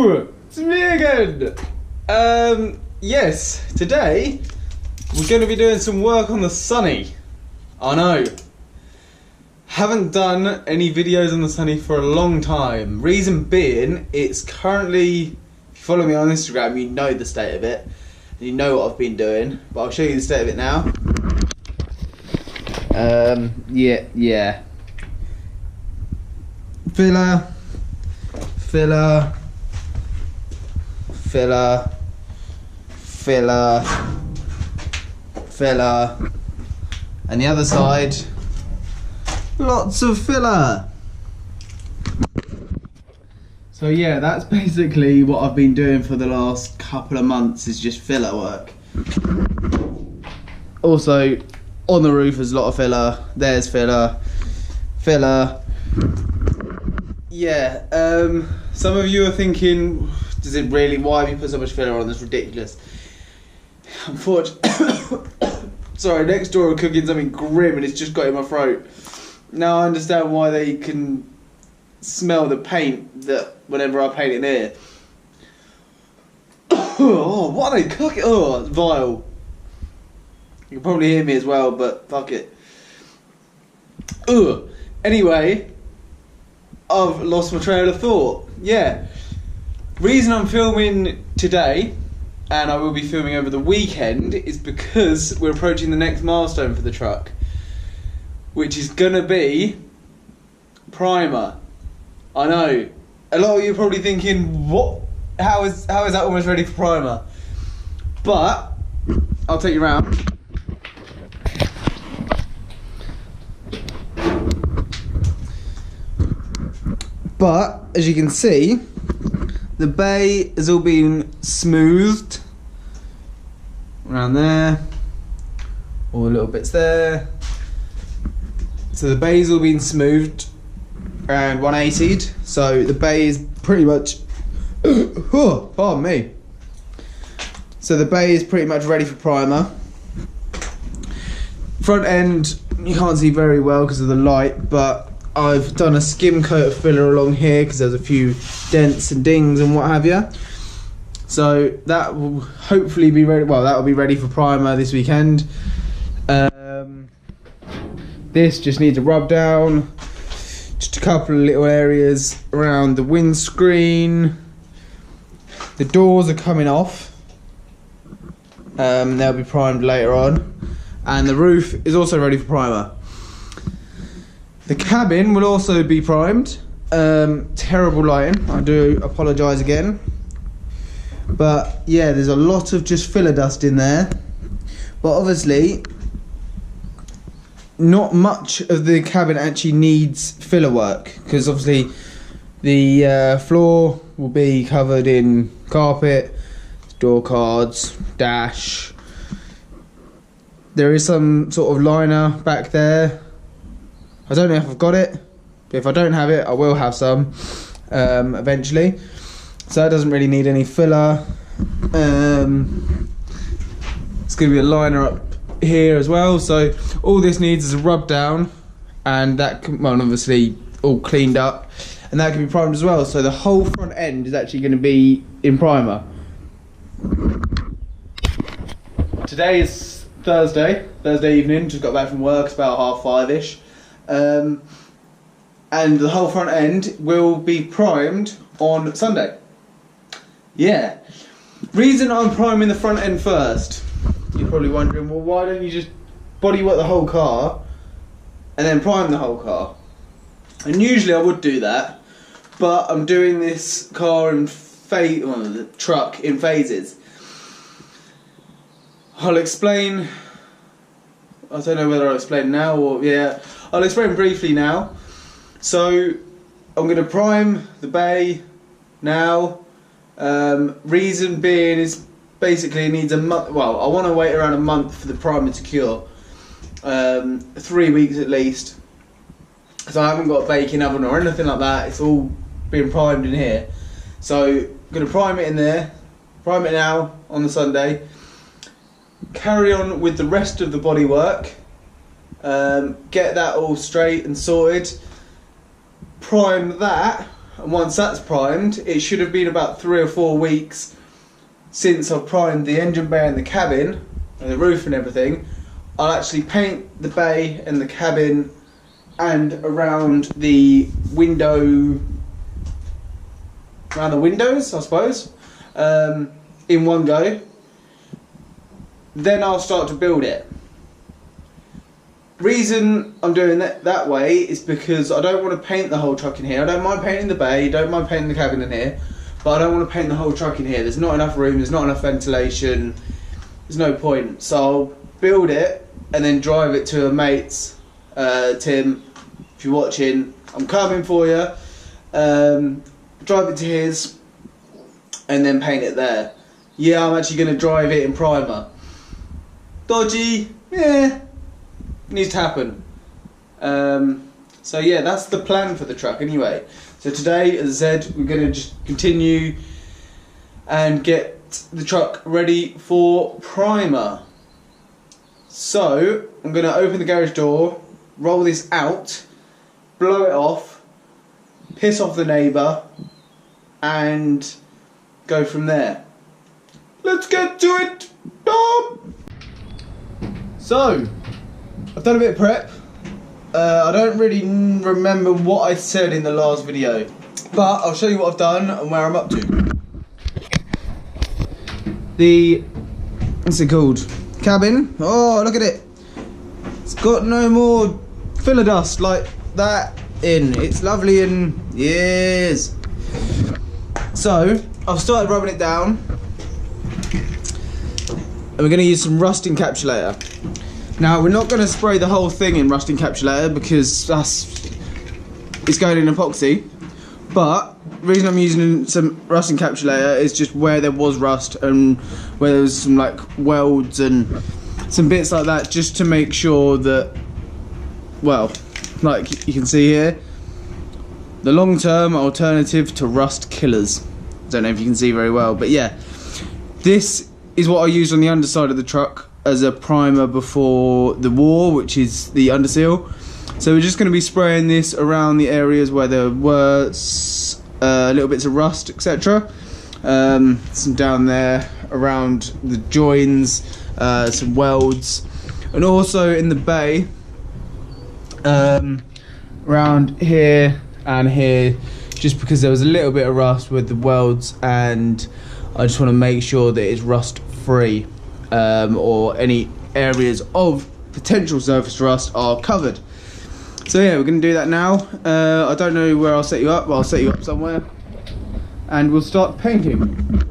Hello! It's me again! Yes, today we're going to be doing some work on the Sunny. I know. Haven't done any videos on the Sunny for a long time. Reason being, it's currently, if you follow me on Instagram, you know the state of it. And you know what I've been doing, but I'll show you the state of it now. Yeah. Filler. And the other side, lots of filler. So yeah, that's basically what I've been doing for the last couple of months, is just filler work. Also, on the roof there's a lot of filler. There's filler. Yeah, some of you are thinking, does it really, why have you put so much filler on? That's ridiculous. Unfortunately, sorry, next door are cooking something grim and it's just got in my throat. Now I understand why they can smell the paint that whenever I paint in here. Oh, what are they cooking? Oh, it's vile. You can probably hear me as well, but fuck it. Ugh. Anyway, I've lost my trail of thought. Yeah. Reason I'm filming today, and I will be filming over the weekend, is because we're approaching the next milestone for the truck, which is gonna be primer. I know. A lot of you are probably thinking, what? How is that almost ready for primer? But I'll take you around. But as you can see, the bay has all been smoothed around there, all the little bits there. So the bay's all been smoothed and 180'd. So the bay is pretty much, oh, pardon me. So the bay is pretty much ready for primer. Front end, you can't see very well because of the light, but I've done a skim coat of filler along here because there's a few dents and dings and what have you. So that will hopefully be ready. Well, that will be ready for primer this weekend. This just needs a rub down. Just a couple of little areas around the windscreen. The doors are coming off. They'll be primed later on, and the roof is also ready for primer. The cabin will also be primed. Terrible lighting, I do apologise again. But yeah, there's a lot of just filler dust in there. But obviously, not much of the cabin actually needs filler work, because obviously the floor will be covered in carpet, door cards, dash. There is some sort of liner back there. I don't know if I've got it, but if I don't have it, I will have some eventually. So that doesn't really need any filler. It's going to be a liner up here as well. So all this needs is a rub down, and that can, well, obviously all cleaned up, and that can be primed as well. So the whole front end is actually going to be in primer. Today is Thursday evening. Just got back from work. It's about 5:30ish. And the whole front end will be primed on Sunday. Yeah. Reason I'm priming the front end first, you're probably wondering, well, why don't you just bodywork the whole car and then prime the whole car? And usually I would do that, but I'm doing this car in the truck in phases. I'll explain. I don't know whether I'll explain now or, yeah, I'll explain briefly now. So I'm going to prime the bay now. Reason being is basically it needs a month. Well, I want to wait around a month for the primer to cure. 3 weeks at least. So I haven't got a baking oven or anything like that. It's all been primed in here. So I'm going to prime it in there. Prime it now on the Sunday. Carry on with the rest of the bodywork. Get that all straight and sorted. Prime that and once that's primed, it should have been about 3 or 4 weeks since I've primed the engine bay and the cabin and the roof and everything. I'll actually paint the bay and the cabin and around the windows, I suppose, in one go. Then I'll start to build it. Reason I'm doing that way is because I don't want to paint the whole truck in here. I don't mind painting the bay, don't mind painting the cabin in here, but I don't want to paint the whole truck in here. There's not enough room, there's not enough ventilation, there's no point. So I'll build it and then drive it to a mate's. Tim, if you're watching, I'm coming for you. Drive it to his and then paint it there. Yeah, I'm actually going to drive it in primer. Dodgy, yeah, needs to happen. So yeah, that's the plan for the truck anyway. So today, as I said, we're going to just continue and get the truck ready for primer. So I'm going to open the garage door, roll this out, blow it off, piss off the neighbour, and go from there. Let's get to it! So, I've done a bit of prep. I don't really remember what I said in the last video, but I'll show you what I've done and where I'm up to. What's it called? Cabin. Oh, look at it. It's got no more filler dust like that in. It's lovely and yes. So, I've started rubbing it down. And we're going to use some rust encapsulator. Now, we're not going to spray the whole thing in rust encapsulator because it's going in epoxy. But the reason I'm using some rust encapsulator is just where there was rust and where there was some like welds and some bits like that, just to make sure that, well, like you can see here, the long-term alternative to rust killers. I don't know if you can see very well, but yeah, this is what I used on the underside of the truck as a primer before the war, which is the underseal. So we're just going to be spraying this around the areas where there were little bits of rust, etc. Some down there around the joins, some welds, and also in the bay, around here and here, just because there was a little bit of rust with the welds, and I just want to make sure that it's rust free, or any areas of potential surface rust are covered. So yeah, we're going to do that now. I don't know where I'll set you up, but I'll set you up somewhere and we'll start painting.